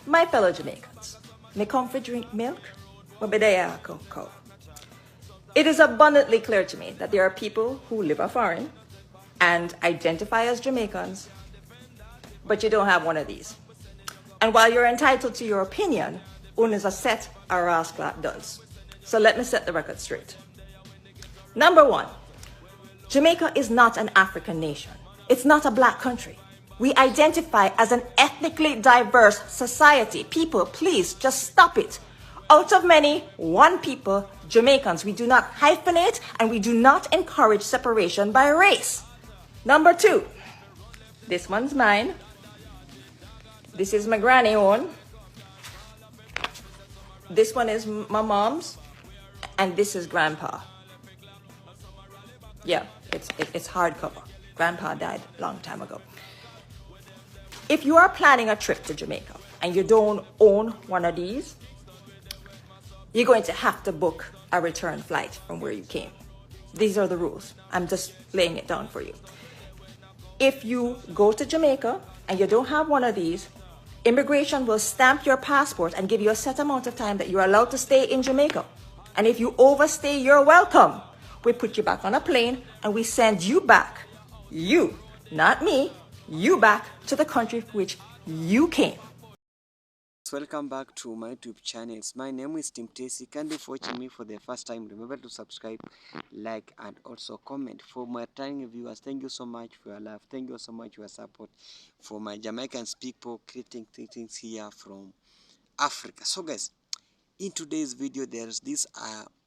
My fellow Jamaicans, me come for drink milk, but me there cocoa. It is abundantly clear to me that there are people who live foreign and identify as Jamaicans, but you don't have one of these. And while you're entitled to your opinion, one is a set or rascal does. So let me set the record straight. Number one, Jamaica is not an African nation. It's not a black country. We identify as an ethnically diverse society. People, please just stop it. Out of many, one people, Jamaicans. We do not hyphenate and we do not encourage separation by race. Number two, this one's mine. This is my granny own. This one is my mom's. And this is grandpa. Yeah, it's hardcover. Grandpa died a long time ago. If you are planning a trip to Jamaica and you don't own one of these, you're going to have to book a return flight from where you came. These are the rules. I'm just laying it down for you. If you go to Jamaica and you don't have one of these, immigration will stamp your passport and give you a set amount of time that you're allowed to stay in Jamaica. And if you overstay your welcome, we put you back on a plane and we send you back. You, not me, you back to the country from which you came. Welcome back to my YouTube channels. My name is Tim Tesi. Kindly if watching me for the first time, remember to subscribe, like, and also comment. For my returning viewers, thank you so much for your love. Thank you so much for your support. For my Jamaicans people creating things here from Africa. So guys, in today's video, there's this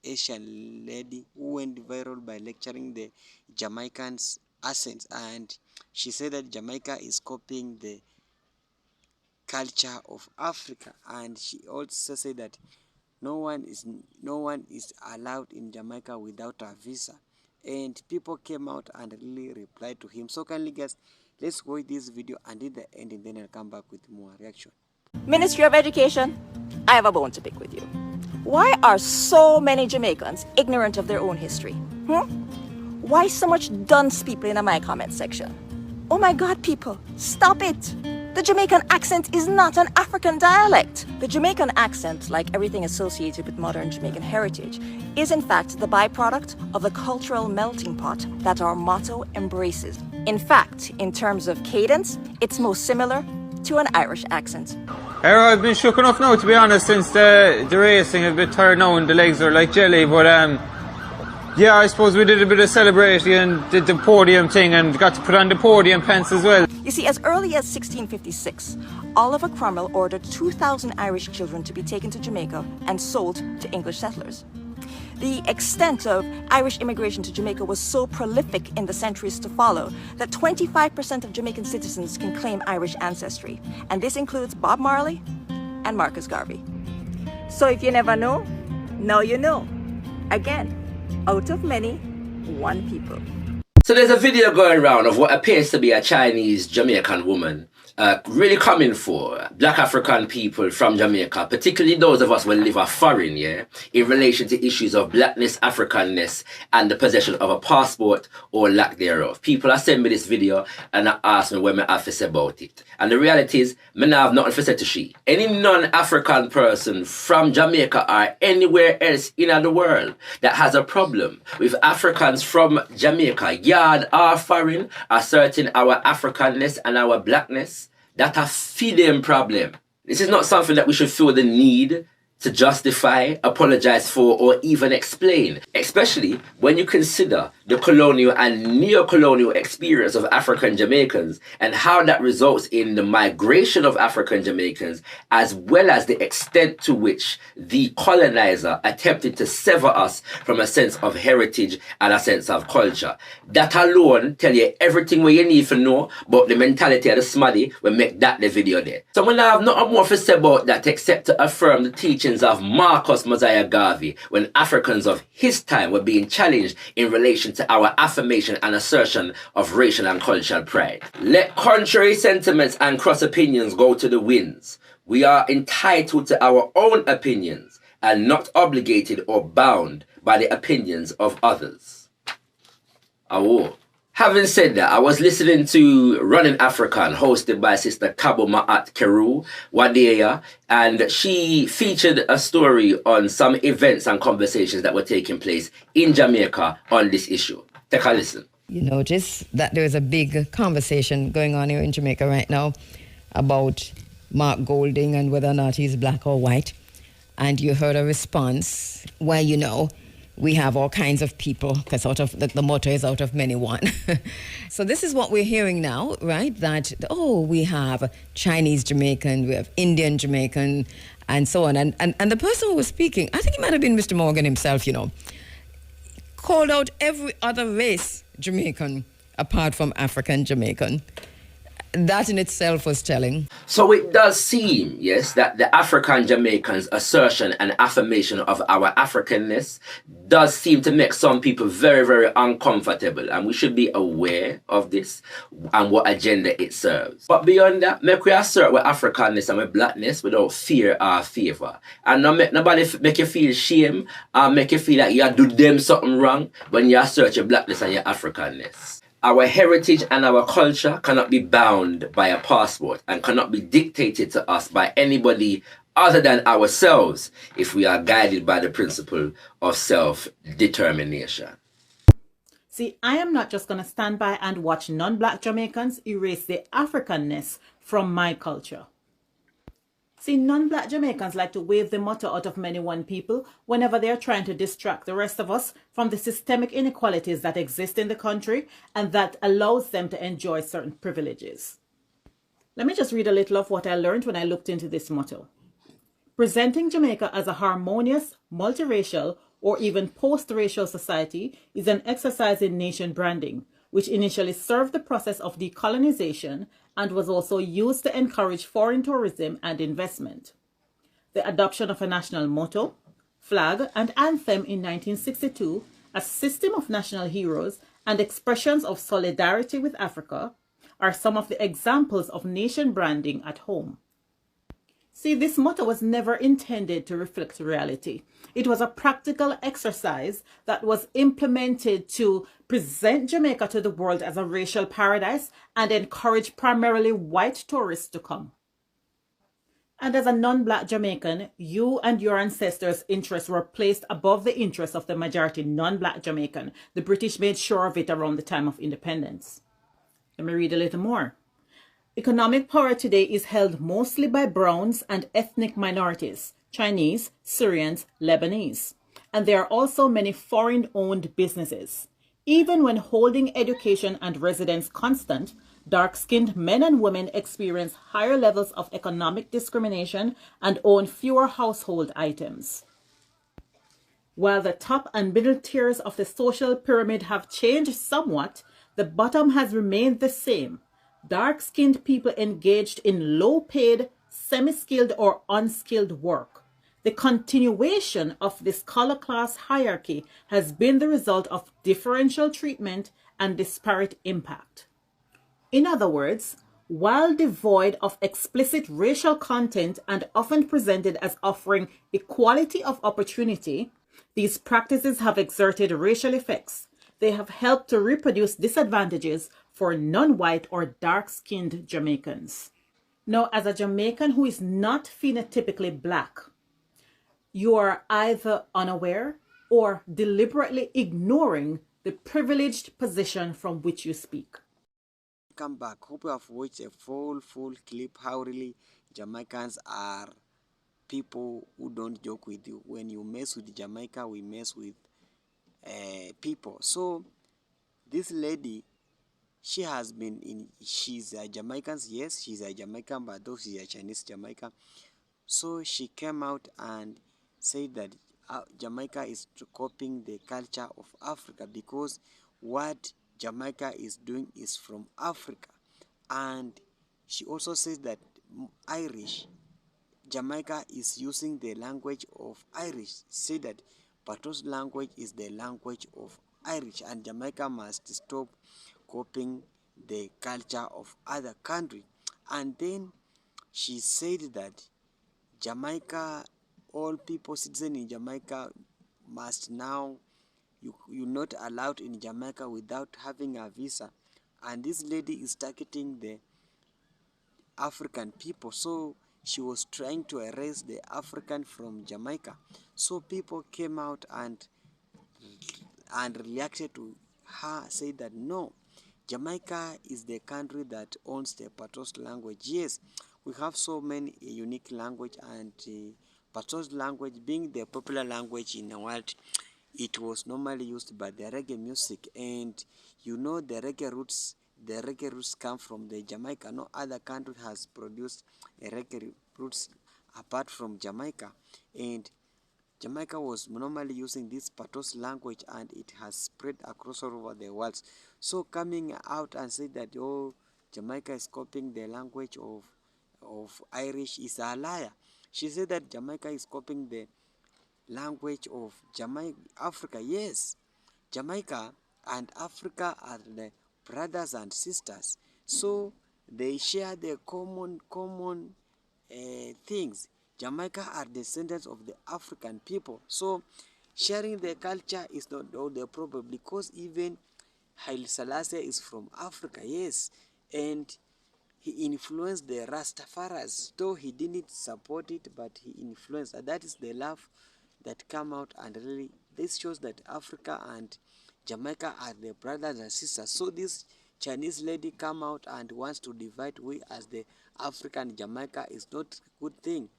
Asian lady who went viral by lecturing the Jamaicans accents, and she said that Jamaica is copying the culture of Africa, and she also said that no one is allowed in Jamaica without a visa, and people came out and really replied to him. So kindly guys, let's watch this video and in the end, and then I'll come back with more reaction. Ministry of Education, I have a bone to pick with you. Why are so many Jamaicans ignorant of their own history? Why so much dunce people in my comment section? Oh my God, people, stop it. The Jamaican accent is not an African dialect. The Jamaican accent, like everything associated with modern Jamaican heritage, is in fact the byproduct of the cultural melting pot that our motto embraces. In fact, in terms of cadence, it's most similar to an Irish accent. I've been shook enough now, to be honest, since the racing is a bit tired now and the legs are like jelly, but yeah, I suppose we did a bit of celebrating and did the podium thing and got to put on the podium pants as well. You see, as early as 1656, Oliver Cromwell ordered 2,000 Irish children to be taken to Jamaica and sold to English settlers. The extent of Irish immigration to Jamaica was so prolific in the centuries to follow that 25% of Jamaican citizens can claim Irish ancestry. And this includes Bob Marley and Marcus Garvey. So if you never know, now you know. Again, out of many, one people. So there's a video going around of what appears to be a Chinese Jamaican woman really coming for black African people from Jamaica, particularly those of us who live a foreign, yeah, in relation to issues of blackness, Africanness, and the possession of a passport or lack thereof. People are sending me this video and ask me what I have to say about it. And the reality is, I have nothing to say to she. Any non-African person from Jamaica or anywhere else in the world that has a problem with Africans from Jamaica, yard or foreign, asserting our Africanness and our blackness, that a feeding problem. This is not something that we should feel the need to justify, apologize for, or even explain, especially when you consider the colonial and neo-colonial experience of African Jamaicans and how that results in the migration of African Jamaicans, as well as the extent to which the colonizer attempted to sever us from a sense of heritage and a sense of culture. That alone tell you everything what you need to know about the mentality of the smaddy will make that the video there. So when I have nothing more to say about that except to affirm the teachings of Marcus Mosiah Garvey when Africans of his time were being challenged in relation to our affirmation and assertion of racial and cultural pride. Let contrary sentiments and cross opinions go to the winds. We are entitled to our own opinions and not obligated or bound by the opinions of others. Awo. Having said that, I was listening to Running African, hosted by Sister Kabo Ma'at Keru Wadeya, and she featured a story on some events and conversations that were taking place in Jamaica on this issue. Take a listen. You notice that there is a big conversation going on here in Jamaica right now about Mark Golding and whether or not he's black or white. And you heard a response where, we have all kinds of people, because out of the motto is out of many one. So this is what we're hearing now, right? That, we have Chinese Jamaican, we have Indian Jamaican, and so on. And the person who was speaking, I think it might have been Mr. Morgan himself, called out every other race Jamaican apart from African Jamaican. That in itself was telling. So it does seem, yes, that the African Jamaicans' assertion and affirmation of our Africanness does seem to make some people very, very uncomfortable. And we should be aware of this and what agenda it serves. But beyond that, make we assert with Africanness and with blackness without fear or favor. And not make nobody make you feel shame or make you feel like you do them something wrong when you assert your blackness and your Africanness. Our heritage and our culture cannot be bound by a passport and cannot be dictated to us by anybody other than ourselves if we are guided by the principle of self-determination. See, I am not just going to stand by and watch non-black Jamaicans erase the Africanness from my culture. See, non-black Jamaicans like to wave the motto out of many one people whenever they are trying to distract the rest of us from the systemic inequalities that exist in the country and that allows them to enjoy certain privileges. Let me just read a little of what I learned when I looked into this motto. Presenting Jamaica as a harmonious, multiracial, or even post-racial society is an exercise in nation branding, which initially served the process of decolonization and was also used to encourage foreign tourism and investment. The adoption of a national motto, flag, and anthem in 1962, a system of national heroes, and expressions of solidarity with Africa are some of the examples of nation branding at home. See, this motto was never intended to reflect reality. It was a practical exercise that was implemented to present Jamaica to the world as a racial paradise and encourage primarily white tourists to come. And as a non-black Jamaican, you and your ancestors' interests were placed above the interests of the majority non-black Jamaican. The British made sure of it around the time of independence. Let me read a little more. Economic power today is held mostly by browns and ethnic minorities, Chinese, Syrians, Lebanese. And there are also many foreign-owned businesses. Even when holding education and residence constant, dark-skinned men and women experience higher levels of economic discrimination and own fewer household items. While the top and middle tiers of the social pyramid have changed somewhat, the bottom has remained the same. Dark-skinned people engaged in low-paid, semi-skilled or unskilled work. The continuation of this color class hierarchy has been the result of differential treatment and disparate impact. In other words, while devoid of explicit racial content and often presented as offering equality of opportunity, these practices have exerted racial effects. They have helped to reproduce disadvantages for non-white or dark-skinned Jamaicans. Now, as a Jamaican who is not phenotypically black, you are either unaware or deliberately ignoring the privileged position from which you speak. Come back. Hope you have watched a full clip how really Jamaicans are people who don't joke with you. When you mess with Jamaica, we mess with people. So this lady, she's a Jamaican, yes, she's a Jamaican, but though she's a Chinese Jamaican. So she came out and said that Jamaica is copying the culture of Africa because what Jamaica is doing is from Africa. And she also says that Jamaica is using the language of Irish. Say that Pato's language is the language of Irish, and Jamaica must stop copying the culture of other country. And then she said that Jamaica, all people citizens in Jamaica must now you're not allowed in Jamaica without having a visa. And this lady is targeting the African people. So she was trying to erase the African from Jamaica. So people came out and reacted to her, say that no, Jamaica is the country that owns the Patos language. Yes, we have so many unique language, and Patos language being the popular language in the world, it was normally used by the reggae music. And you know the reggae roots come from the Jamaica. No other country has produced a reggae roots apart from Jamaica. And Jamaica was normally using this Patos language, and it has spread across all over the world. So coming out and say that, oh, Jamaica is copying the language of Irish is a liar. She said that Jamaica is copying the language of Africa. Yes, Jamaica and Africa are the brothers and sisters. So they share the common things. Jamaica are descendants of the African people. So sharing the culture is not all the problem, because even Haile Selassie is from Africa, yes, and he influenced the Rastafaris, though he didn't support it, but he influenced. And that is the love that come out, and really this shows that Africa and Jamaica are the brothers and sisters. So this Chinese lady come out and wants to divide we as the African Jamaica is not a good thing.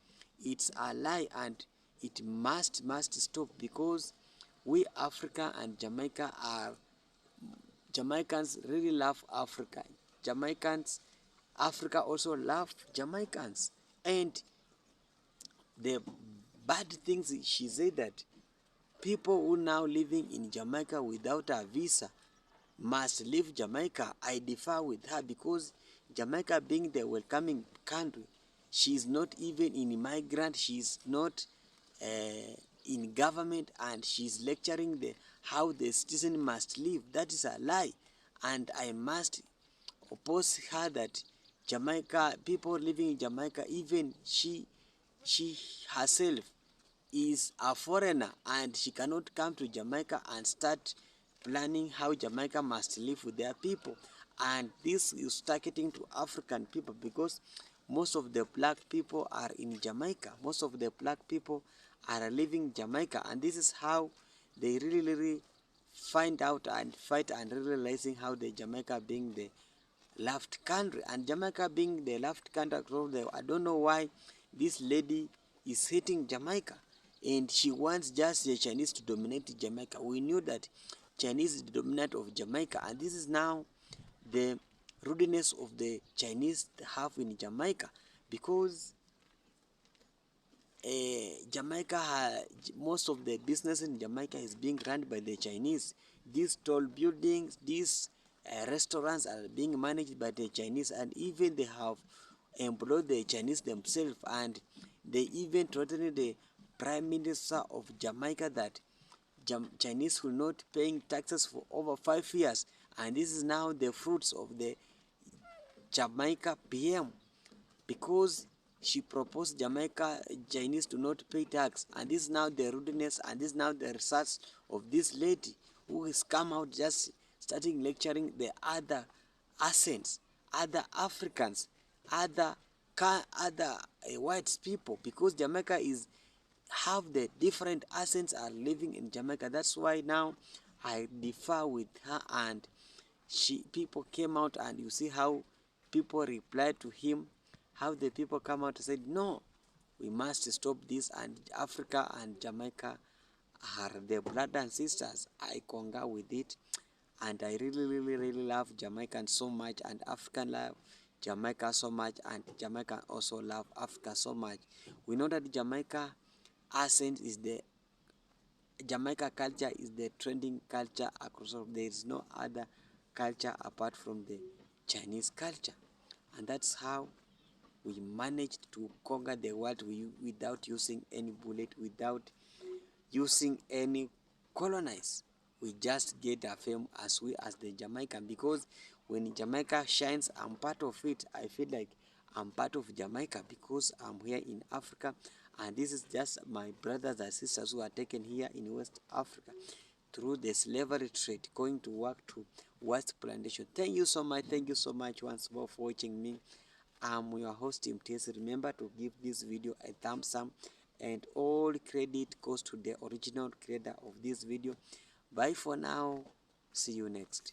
It's a lie, and it must stop, because we Africa and Jamaica are Jamaicans really love Africa. Jamaicans, Africa also love Jamaicans. And the bad things, she said that people who now living in Jamaica without a visa must leave Jamaica. I differ with her, because Jamaica being the welcoming country, she is not even in migrant, she is not in government, and she is lecturing the how the citizen must live. That is a lie, and I must oppose her that Jamaica, people living in Jamaica, even she herself is a foreigner, and she cannot come to Jamaica and start planning how Jamaica must live with their people. And this is targeting to African people, because most of the black people are in Jamaica. Most of the black people are living in Jamaica, and this is how they really find out and fight and realizing how the Jamaica being the left country, and Jamaica being the left country. I don't know why this lady is hating Jamaica, and she wants just the Chinese to dominate Jamaica. We knew that Chinese is the dominant of Jamaica, and this is now the rudeness of the Chinese have in Jamaica, because Jamaica, most of the business in Jamaica is being run by the Chinese. These tall buildings, these restaurants are being managed by the Chinese, and even they have employed the Chinese themselves, and they even threatened the Prime Minister of Jamaica that Chinese will not paying taxes for over 5 years, and this is now the fruits of the Jamaica PM, because she proposed Jamaica Chinese to not pay tax, and this is now the rudeness, and this is now the research of this lady who has come out just starting lecturing the other accents, other Africans, other white people, because Jamaica is have the different accents are living in Jamaica. That's why now I differ with her, and people came out, and you see how people replied to him, how the people come out and said, no, we must stop this, and Africa and Jamaica are the brothers and sisters. I conquer with it, and I really love Jamaicans so much, and African love Jamaica so much, and Jamaica also love Africa so much. We know that Jamaica accent is the Jamaica culture is the trending culture across the world. There is no other culture apart from the Chinese culture, and that's how we managed to conquer the world without using any bullet, without using any colonize. We just get a fame as we as the Jamaican, because when Jamaica shines, I'm part of it. I feel like I'm part of Jamaica, because I'm here in Africa, and this is just my brothers and sisters who are taken here in West Africa. through the slavery trade, going to work to West Plantation. Thank you so much once more for watching me. I'm your host Mtesi. Remember to give this video a thumbs up, and all credit goes to the original creator of this video. Bye for now. See you next.